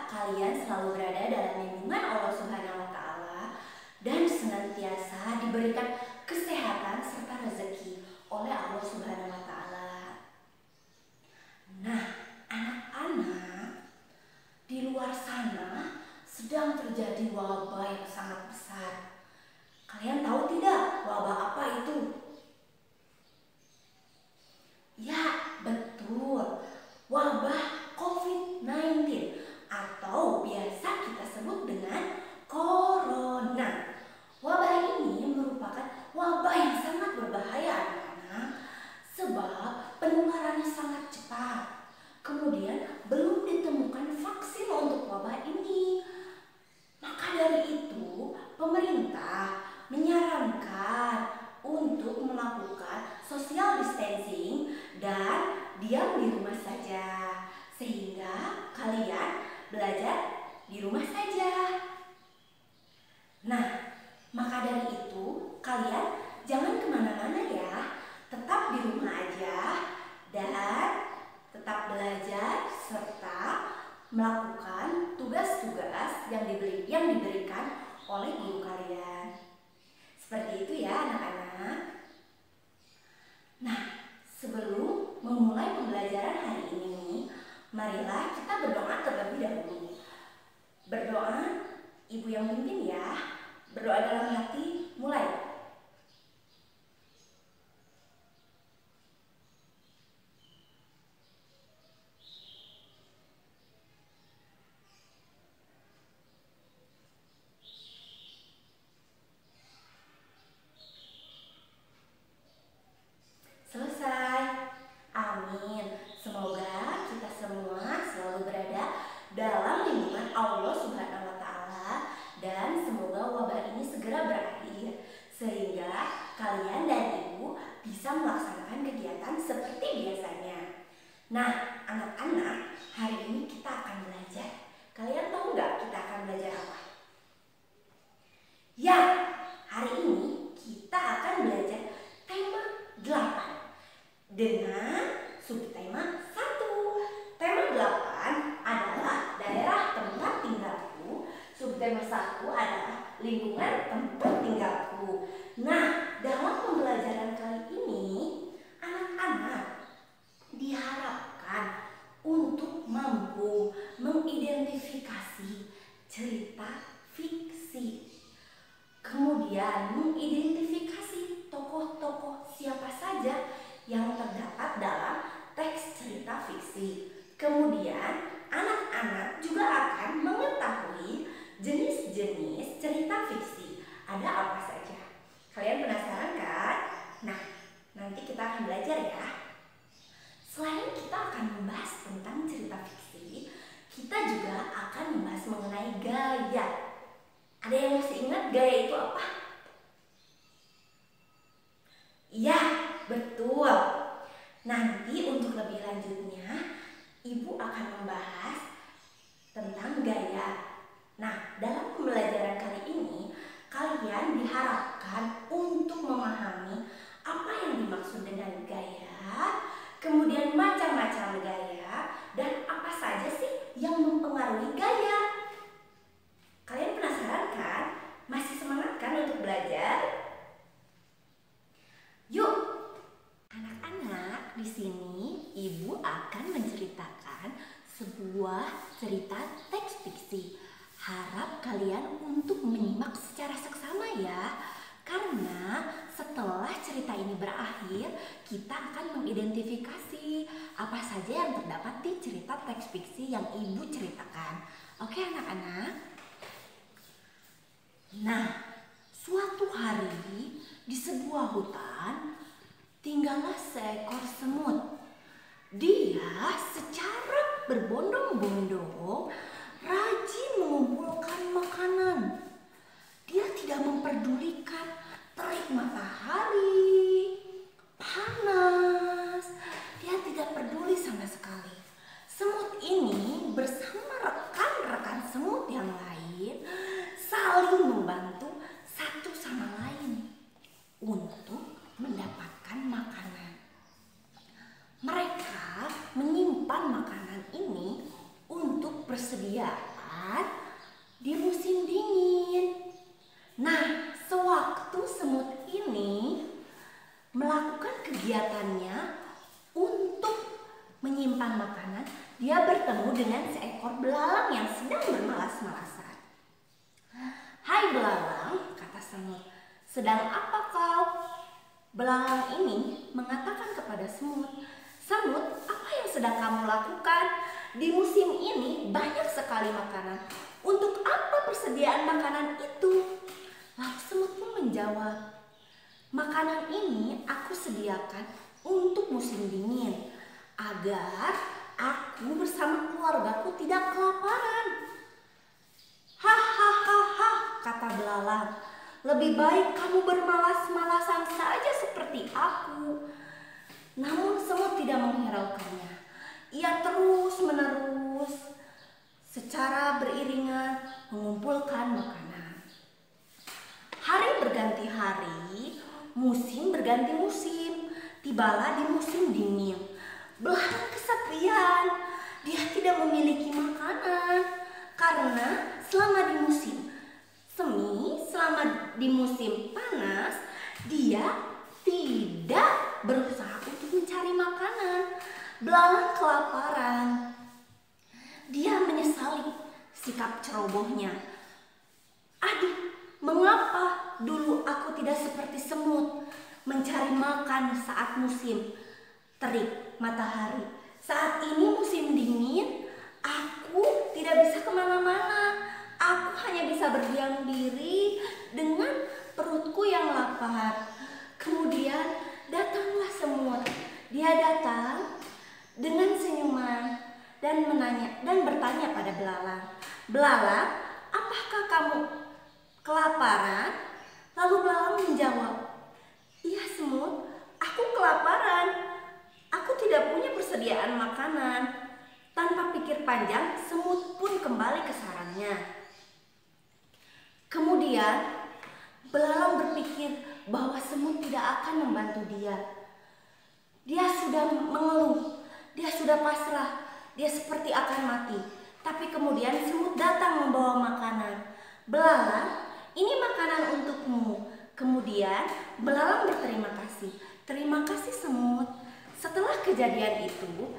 kalian selalu berada dalam lindungan Allah Subhanahu wa Ta'ala dan senantiasa diberikan kesehatan serta rezeki oleh Allah Subhanahu wa Ta'ala. Nah, anak-anak, di luar sana sedang terjadi wabah yang sangat besar. Kalian tahu tidak wabah apa itu? Ya, betul. Wabah COVID-19 atau biasa kita sebut dengan corona. Wabah ini merupakan wabah yang sangat berbahaya anak-anak sebab penularannya sangat cepat. Kemudian belum ditemukan vaksin untuk wabah ini. Maka dari itu pemerintah menyarankan untuk melakukan social distancing dan diam di rumah saja, sehingga kalian belajar di rumah saja. Nah, maka dari itu kalian jangan kemana-mana ya, tetap di rumah aja dan tetap belajar serta melakukan tugas-tugas yang diberikan oleh guru kalian. Seperti itu ya anak-anak. Nah, sebelum memulai pembelajaran hari ini, marilah kita berdoa terlebih dahulu. Berdoa, ibu yang memimpin ya. Berdoa dalam hati, mulai. Selesai. Amin. Semoga kita semua selalu berada dalam lindungan Allah Subhanahu wa Ta'ala dan semoga wabah ini segera berakhir sehingga kalian dan ibu bisa melaksanakan kegiatan seperti biasanya. Nah, anak-anak, hari ini kita akan belajar. Kalian tahu nggak kita akan belajar apa? Ya, hari ini kita akan belajar tema 8 dengan subtema 1. Tema 8 adalah daerah tempat tinggalku. Subtema 1 adalah lingkungan tempat tinggalku. Nah, dalam pembelajaran kali ini, anak-anak diharapkan untuk mampu mengidentifikasi cerita fiksi. Kemudian mengidentifikasi tokoh-tokoh siapa saja yang terdapat dalam teks cerita fiksi. Kemudian anak-anak juga akan mengetahui jenis-jenis cerita fiksi. Ada apa saja? Kalian penasaran kan? Nah, nanti kita akan belajar ya. Selain kita akan membahas tentang cerita fiksi, kita juga akan membahas mengenai gaya. Ada yang masih ingat gaya itu apa? Iya, betul. Nanti untuk lebih lanjutnya, ibu akan membahas tentang gaya. Nah, dalam pembelajaran kali ini, kalian diharapkan untuk memahami apa yang dimaksud dengan gaya, kemudian macam-macam gaya, dan apa saja sih yang mempengaruhi gaya. Kalian penasaran kan? Masih semangat kan untuk belajar? Yuk, anak-anak, di sini ibu akan menceritakan sebuah cerita teks fiksi. Harap kalian untuk menyimak secara seksama ya, karena setelah cerita ini berakhir, kita akan mengidentifikasi apa saja yang terdapat di cerita teks fiksi yang ibu ceritakan. Oke anak-anak? Nah, suatu hari di sebuah hutan tinggallah seekor semut. Dia secara berbondong-bondong rajin mengumpulkan makanan. Dia tidak memperdulikan terik matahari, panas. Dia tidak peduli sama sekali. Semut ini bersama rekan-rekan semut yang lain saling membantu satu sama lain untuk mendapatkan makanan. Mereka menyimpan makanan ini untuk persediaan di musim dingin. Nah, sewaktu semut ini melakukan kegiatannya untuk menyimpan makanan, dia bertemu dengan seekor belalang yang sedang bermalas-malasan. "Hai belalang," kata semut, "sedang apa kau?" Belalang ini mengatakan kepada semut, "Semut, apa yang sedang kamu lakukan? Di musim ini banyak sekali makanan. Untuk apa persediaan makanan itu?" Lalu semut pun menjawab, "Makanan ini aku sediakan untuk musim dingin, agar aku bersama keluargaku tidak kelaparan." "Hahaha," kata belalang, "lebih baik kamu bermalas-malasan saja seperti aku." Namun semut tidak menghiraukannya. Ia terus-menerus secara beriringan mengumpulkan makanan. Hari berganti hari, musim berganti musim. Tibalah di musim dingin. Belalang kesepian. Dia tidak memiliki makanan karena selama di musim semi, selama di musim panas, dia tidak berusaha untuk mencari makanan. Belalang kelaparan. Dia menyesali sikap cerobohnya. "Aduh, mengapa dulu aku tidak seperti semut, mencari makan saat musim terik matahari? Saat ini musim dingin, aku tidak bisa kemana-mana. Aku hanya bisa berdiam diri dengan perutku yang lapar." Kemudian datanglah semut. Dia datang dengan senyuman dan bertanya pada belalang, "Belalang, apakah kamu kelaparan?" Lalu belalang menjawab, "Iya semut, aku kelaparan. Aku tidak punya persediaan makanan." Tanpa pikir panjang, semut pun kembali ke sarangnya. Kemudian belalang berpikir bahwa semut tidak akan membantu dia. Dia sudah mengeluh, dia sudah pasrah, dia seperti akan mati. Tapi kemudian semut datang membawa makanan. "Belalang, ini makanan untukmu." Kemudian belalang berterima kasih. "Terima kasih semut." Setelah kejadian itu,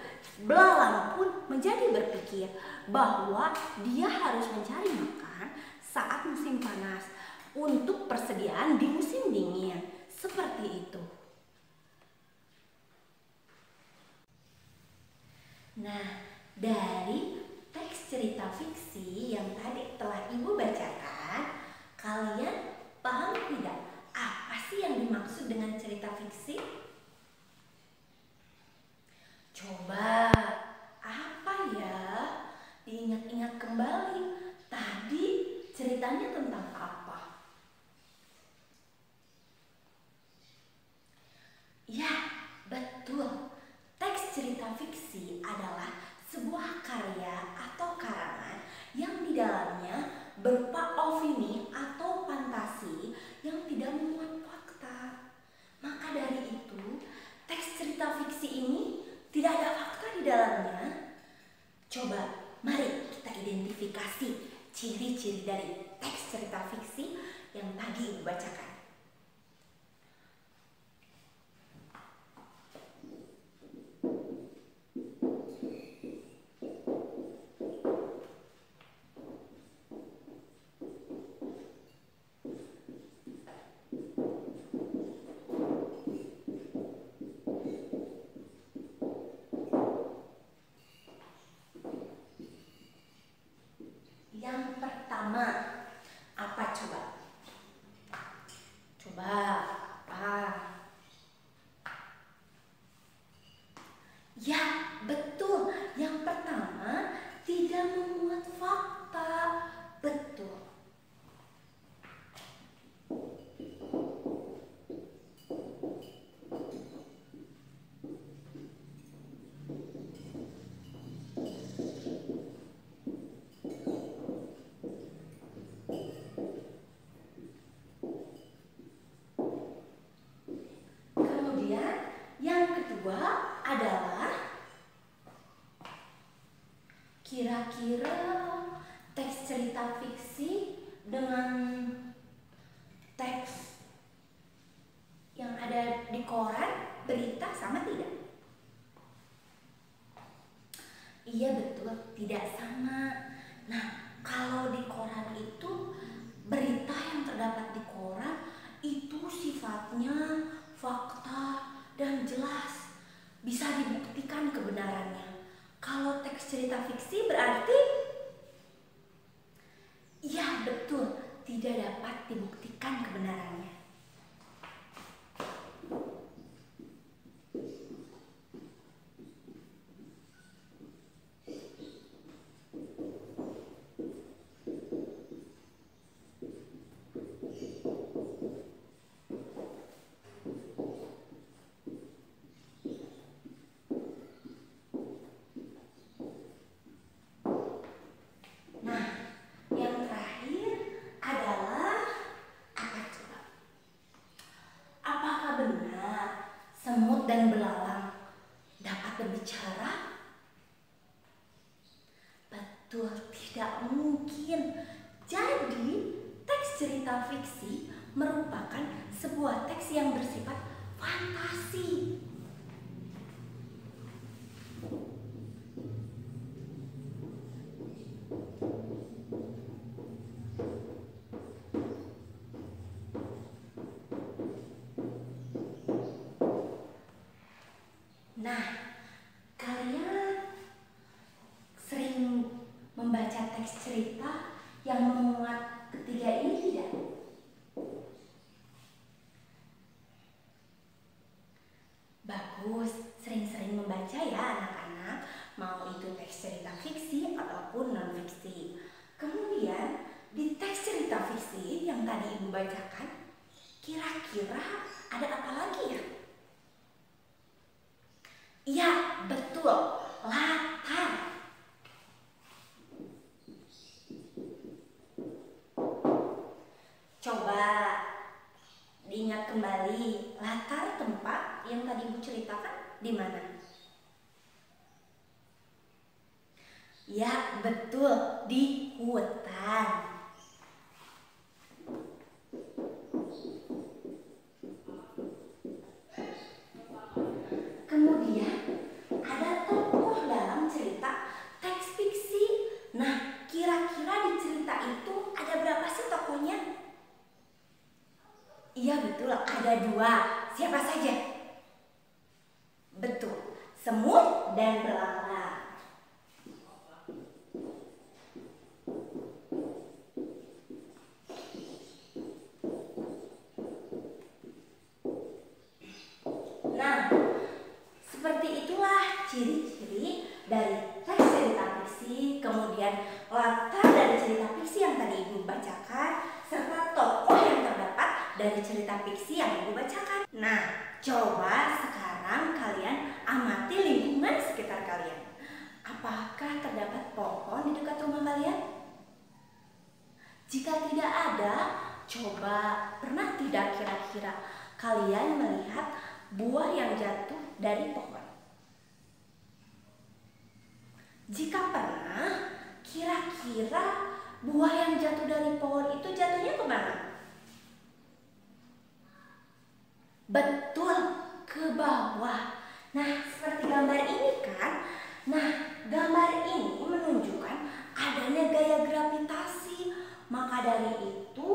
belalang pun menjadi berpikir bahwa dia harus mencari makan saat musim panas untuk persediaan di musim dingin. Seperti itu. Nah, dari teks cerita fiksi yang tadi telah Ibu bacakan, kalian paham tidak apa sih yang dimaksud dengan cerita fiksi? Coba, apa ya? Diingat-ingat kembali, tadi ceritanya tentang apa? Ya, betul. Teks cerita fiksi adalah sebuah karya atau karangan yang di dalamnya berupa opini atau fantasi yang tidak memuat fakta. Maka dari itu, teks cerita fiksi ini tidak ada fakta di dalamnya. Coba, mari kita identifikasi ciri-ciri dari teks cerita fiksi yang tadi Ibu bacakan. Yang pertama, apa coba? Coba, apa? Ya, betul. Yang pertama, tidak memuat fakta. Betul. Kemudian, yang kedua adalah kira-kira teks cerita fiksi dengan teks yang ada di koran, berita sama tidak? Iya betul, tidak sama. Nah, kalau di koran itu, berita yang terdapat di koran itu sifatnya fakta dan jelas, bisa dibuktikan kebenarannya. Kalau teks cerita fiksi berarti, iya betul, tidak dapat dibuktikan kebenarannya. Semut dan belalang dapat berbicara? Betul, tidak mungkin. Jadi, teks cerita fiksi merupakan sebuah teks yang bersifat fantasi. Nah, kalian sering membaca teks cerita yang memuat ketiga ini tidak? Bagus, sering-sering membaca ya anak-anak, mau itu teks cerita fiksi ataupun non-fiksi. Kemudian, di teks cerita fiksi yang tadi Ibu bacakan, kira-kira ada apa lagi ya? Iya, betul, latar. Coba diingat kembali, latar tempat yang tadi Ibu ceritakan di mana? Ya, betul, di hutan. Kemudian ada tokoh dalam cerita teks fiksi. Nah, kira-kira di cerita itu ada berapa sih tokohnya? Iya betul, ada 2. Siapa saja? Betul, semut dan belalang. Nah, seperti itulah ciri-ciri dari teks cerita fiksi, kemudian latar dari cerita fiksi yang tadi Ibu bacakan, serta tokoh yang terdapat dari cerita fiksi yang Ibu bacakan. Nah, coba sekarang kalian amati lingkungan sekitar kalian. Apakah terdapat pohon di dekat rumah kalian? Jika tidak ada, coba pernah tidak kira-kira kalian melihat buah yang jatuh dari pohon? Jika pernah, kira-kira buah yang jatuh dari pohon itu jatuhnya kemana? Betul, ke bawah. Nah, seperti gambar ini kan? Nah, gambar ini menunjukkan adanya gaya gravitasi. Maka dari itu,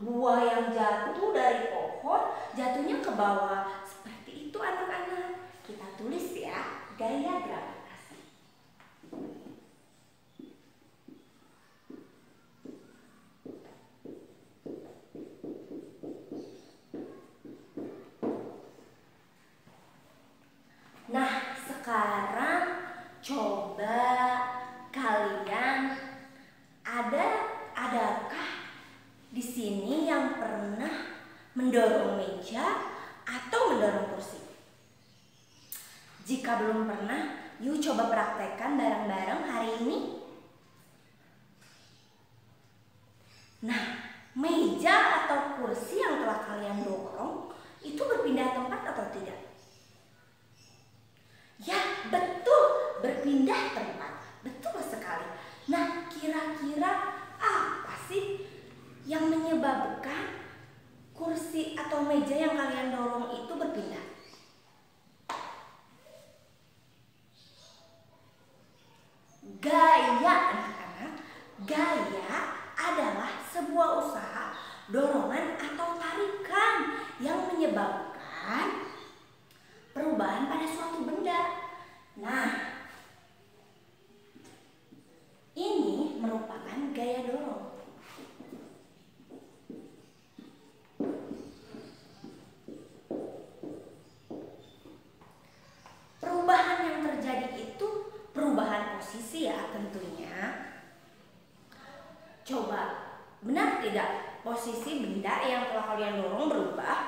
buah yang jatuh dari pohon jatuhnya ke bawah. Seperti itu anak-anak. Kita tulis ya, gaya gravitasi. Nah, sekarang coba kalian adakah di sini yang pernah mendorong meja atau mendorong kursi? Jika belum pernah, yuk coba praktekkan bareng-bareng hari ini. Nah, meja atau kursi yang telah kalian dorong itu berpindah tempat atau tidak? Ya, betul, berpindah tempat. Betul sekali. Nah, kira-kira apa sih yang menyebabkan kursi atau meja yang kalian dorong itu berpindah? Gaya, anak-anak. Gaya adalah sebuah usaha dorongan atau tarikan yang menyebabkan perubahan pada suatu benda. Nah, ini merupakan gaya dorong. Perubahan yang terjadi itu perubahan posisi ya tentunya. Coba, benar tidak posisi benda yang telah kalian dorong berubah?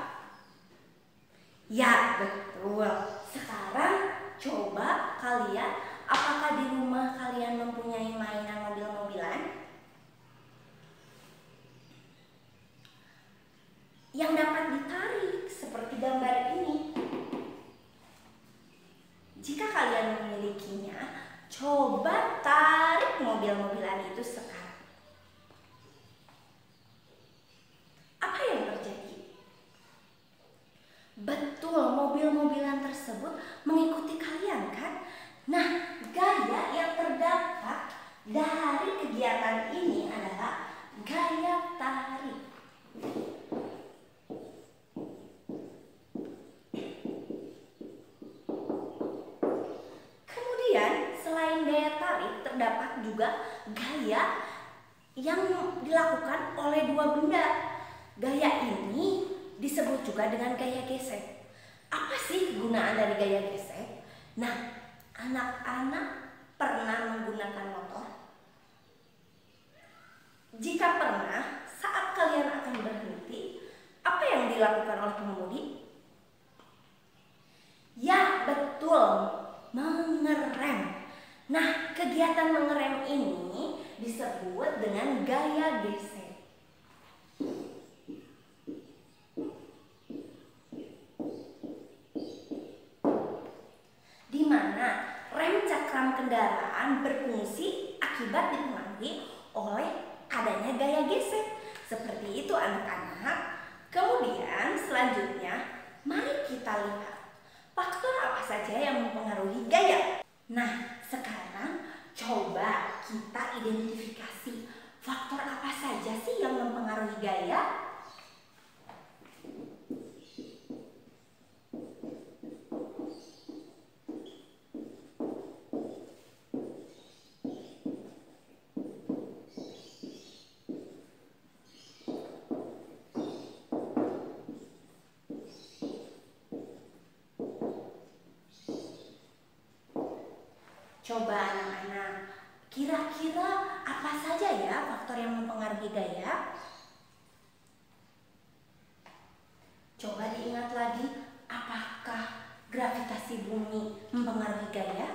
Ya, betul. Sekarang coba kalian, apakah di rumah kalian mempunyai mainan mobil-mobilan yang dapat ditarik seperti gambar ini? Jika kalian memilikinya, coba tarik mobil-mobilan itu sekarang. Apa yang terjadi? Betul, mobil-mobilan tersebut mengikuti kalian kan? Nah, gaya yang terdapat dari kegiatan ini adalah gaya tarik. Kemudian, selain gaya tarik, terdapat juga gaya yang dilakukan oleh dua benda. Gaya ini disebut juga dengan gaya gesek. Apa sih kegunaan dari gaya gesek? Nah, anak-anak pernah menggunakan motor? Jika pernah, saat kalian akan berhenti, apa yang dilakukan oleh pengemudi? Ya, betul, mengerem. Nah, kegiatan mengerem ini disebut dengan gaya gesek. Di mana rem cakram kendaraan berfungsi akibat dipengaruhi oleh adanya gaya gesek. Seperti itu anak-anak. Kemudian selanjutnya mari kita lihat faktor apa saja yang mempengaruhi gaya. Nah, sekarang coba kita identifikasi faktor apa saja sih yang mempengaruhi gaya. Coba anak-anak, kira-kira apa saja ya faktor yang mempengaruhi gaya? Coba diingat lagi, apakah gravitasi bumi mempengaruhi gaya?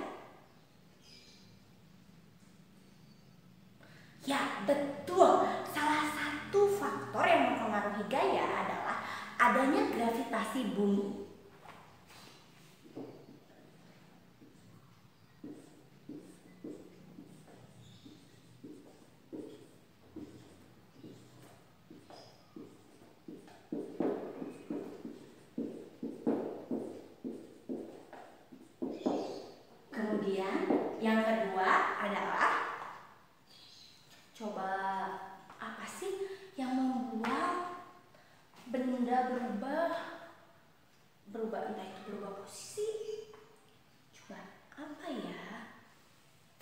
Ya, betul. Salah satu faktor yang mempengaruhi gaya adalah adanya gravitasi bumi. Kemudian yang kedua adalah, coba apa sih yang membuat benda berubah entah itu berubah posisi? Coba apa ya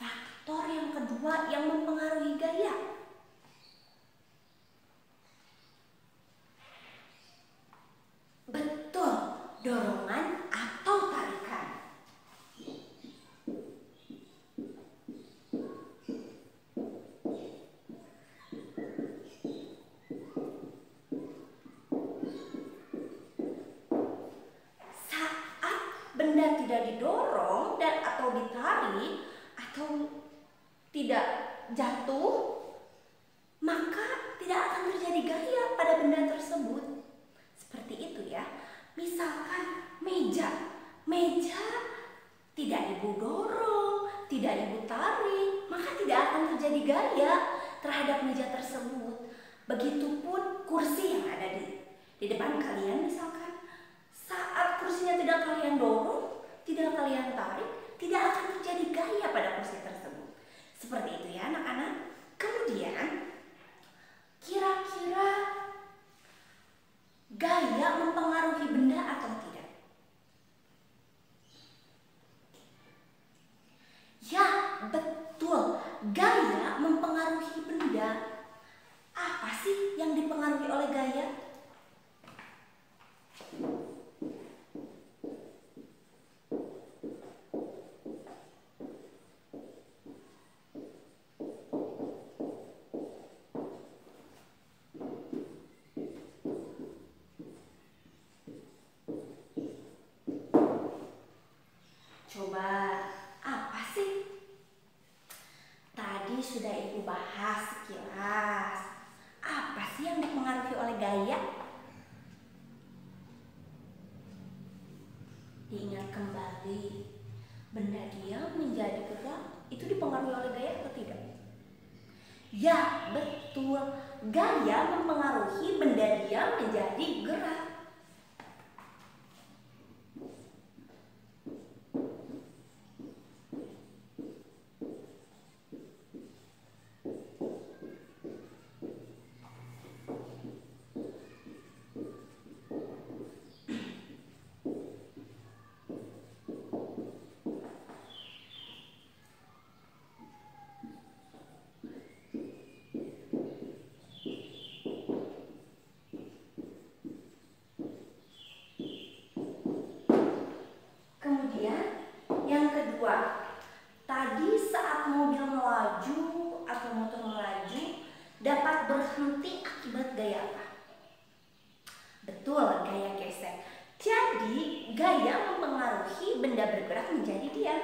faktor yang kedua yang mempengaruhi gaya? Betul, dorongan atau tarikan. Benda tidak didorong dan atau ditarik atau tidak jatuh, maka tidak akan terjadi gaya pada benda tersebut. Seperti itu ya. Misalkan meja tidak ibu dorong, tidak ibu tarik, maka tidak akan terjadi gaya. terhadap meja tersebut. Begitupun kursi yang ada di depan kalian misalkan. Saat kursinya tidak kalian dorong, tidak kalian tarik, tidak akan terjadi gaya pada kursi tersebut. Seperti itu ya anak-anak. Kemudian kira-kira gaya mempengaruhi benda atau tidak? Ya, betul. Gaya mempengaruhi benda. Apa sih yang dipengaruhi oleh gaya? Coba, apa sih? Tadi sudah Ibu bahas sekilas. Apa sih yang dipengaruhi oleh gaya? Diingat kembali, benda diam menjadi gerak, itu dipengaruhi oleh gaya atau tidak? Ya, betul. Gaya mempengaruhi benda diam menjadi gerak. Kemudian yang kedua, tadi saat mobil melaju atau motor melaju dapat berhenti akibat gaya apa? Betul, gaya gesek. Jadi gaya mempengaruhi benda bergerak menjadi diam.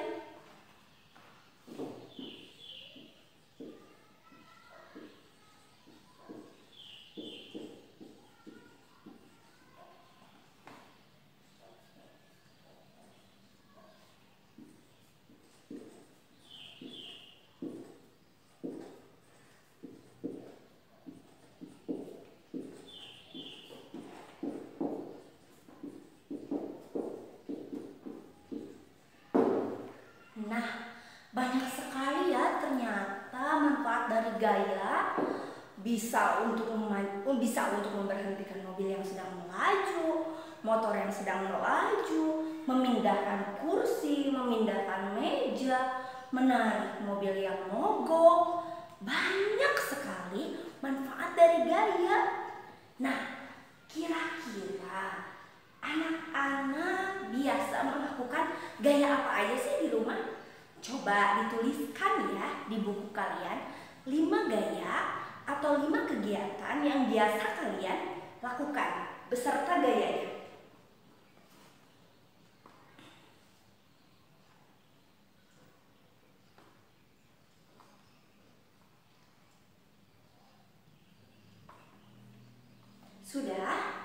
Nah, banyak sekali ya ternyata manfaat dari gaya. Bisa untuk memberhentikan mobil yang sedang melaju, motor yang sedang melaju, memindahkan kursi, memindahkan meja, menarik mobil yang mogok. Banyak sekali manfaat dari gaya. Nah, kira-kira anak-anak biasa melakukan gaya apa aja sih di rumah? Coba dituliskan ya di buku kalian 5 gaya atau 5 kegiatan yang biasa kalian lakukan beserta gayanya. Sudah?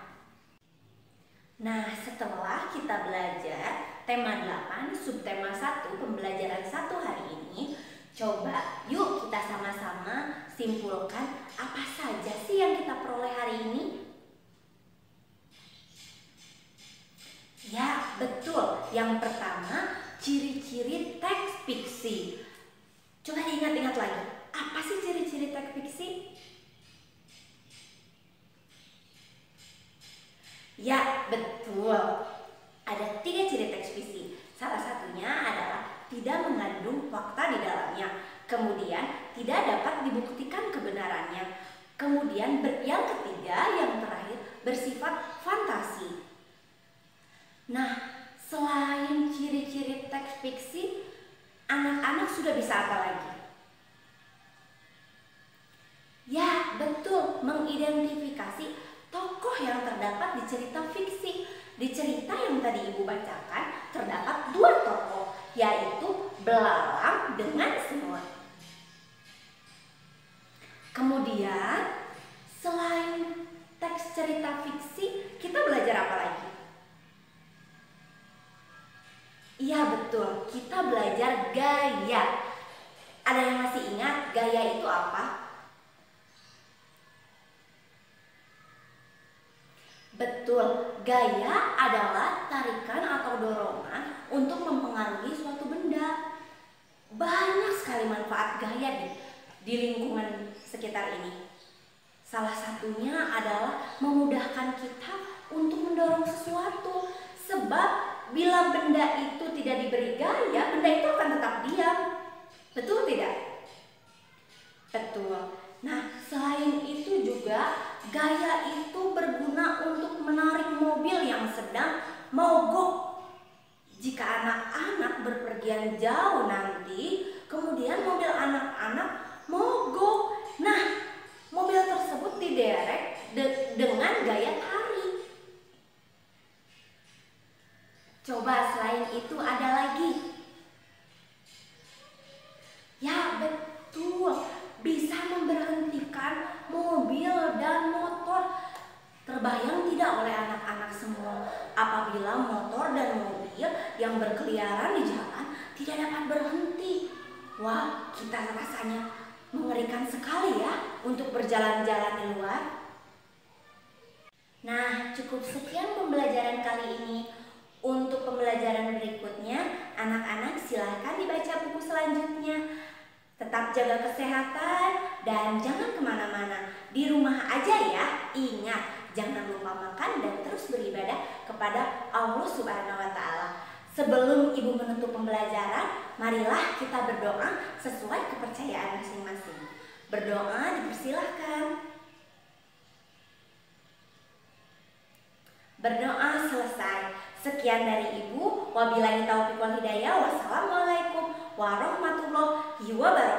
Nah, setelah kita belajar tema 8, subtema 1, pembelajaran 1 hari ini, coba yuk kita sama-sama simpulkan apa saja sih yang kita peroleh hari ini. Ya, betul. Yang pertama, ciri-ciri teks fiksi. Coba diingat-ingat lagi, apa sih ciri-ciri teks fiksi? Ya, betul. Ada 3 ciri teks fiksi. Salah satunya adalah tidak mengandung fakta di dalamnya. Kemudian, tidak dapat dibuktikan kebenarannya. Kemudian, yang ketiga, yang terakhir, bersifat fantasi. Nah, selain ciri-ciri teks fiksi, anak-anak sudah bisa apa lagi? Ya, betul, mengidentifikasi tokoh yang terdapat di cerita fiksi. Di cerita yang tadi Ibu bacakan terdapat 2 tokoh, yaitu belalang dengan semut. Kemudian selain teks cerita fiksi, kita belajar apa lagi? Iya betul, kita belajar gaya. Ada yang masih ingat gaya itu apa? Gaya adalah tarikan atau dorongan untuk mempengaruhi suatu benda. Banyak sekali manfaat gaya di lingkungan sekitar ini. Salah satunya adalah memudahkan kita untuk mendorong sesuatu. Sebab bila benda itu tidak diberi gaya, benda itu akan tetap diam. Betul tidak? Betul. Nah, selain itu juga gaya itu berguna untuk menarik mobil yang sedang mogok. Jika anak-anak berpergian jauh nanti, kemudian mobil anak-anak mogok. Nah, mobil tersebut diderek dengan gaya tari. Coba selain itu ada lagi. Ya, betul. Bisa memberhentikan mobil dan motor. Terbayang tidak oleh anak-anak semua apabila motor dan mobil yang berkeliaran di jalan tidak dapat berhenti. Wah, kita rasanya mengerikan sekali ya untuk berjalan-jalan di luar. Nah, cukup sekian pembelajaran kali ini. Untuk pembelajaran berikutnya, anak-anak silahkan dibaca buku selanjutnya. Tetap jaga kesehatan dan jangan kemana-mana. Di rumah aja ya. Ingat, jangan lupa makan dan terus beribadah kepada Allah Subhanahu wa Ta'ala. Sebelum Ibu menutup pembelajaran, marilah kita berdoa sesuai kepercayaan masing-masing. Berdoa dipersilahkan. Berdoa selesai. Sekian dari Ibu. Wabillahi taufiq wal hidayah. Wassalamualaikum warahmatullahi wabarakatuh.